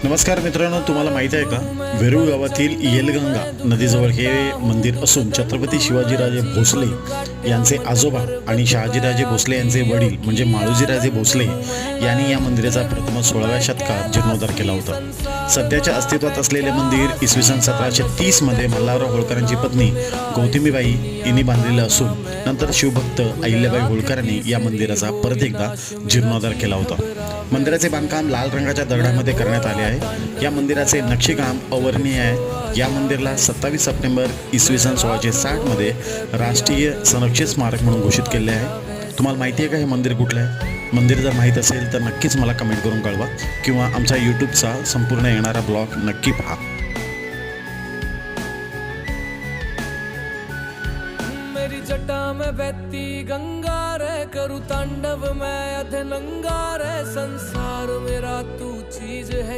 नमस्कार मित्रांनो, तुम्हाला माहिती आहे का, वेरूळ गावातील येलगंगा नदीजवळ हे मंदिर असून छत्रपती शिवाजीराजे भोसले यांचे आजोबा आणि शहाजीराजे भोसले यांचे वडील म्हणजे माळोजीराजे भोसले यांनी या मंदिराचा प्रथम 16व्या शतकात जीर्णोद्धार केला होता. सध्याच्या अस्तित्वात असलेले मंदिर इसवी सन 1730 मध्ये मल्हारराव होळकरांची पत्नी गौतमीबाई यांनी बांधलेलं असून नंतर शिवभक्त अहिल्याबाई होळकरांनी या मंदिराचा परत एकदा जीर्णोद्धार केला होता. मंदिराचे बांधकाम लाल रंगाच्या दगडामध्ये करण्यात आले आहे. या मंदिराचे नक्षीकाम अवर्णनीय आहे. या मंदिराला 27 सप्टेंबर इसवी सन 1660 मध्ये राष्ट्रीय संरक्षित स्मारक म्हणून घोषित केले आहे. तुम्हाला माहिती आहे का हे मंदिर कुठलं आहे? मंदिर जर माहीत असेल तर नक्कीच मला कमेंट करून कळवा किंवा आमच्या यूट्यूबचा संपूर्ण येणारा ब्लॉग नक्की पहा. मेरी जटा में बहती गंगा रे, करूँ तांडव मैं अधे नंगा रे, संसार मेरा तू चीज है।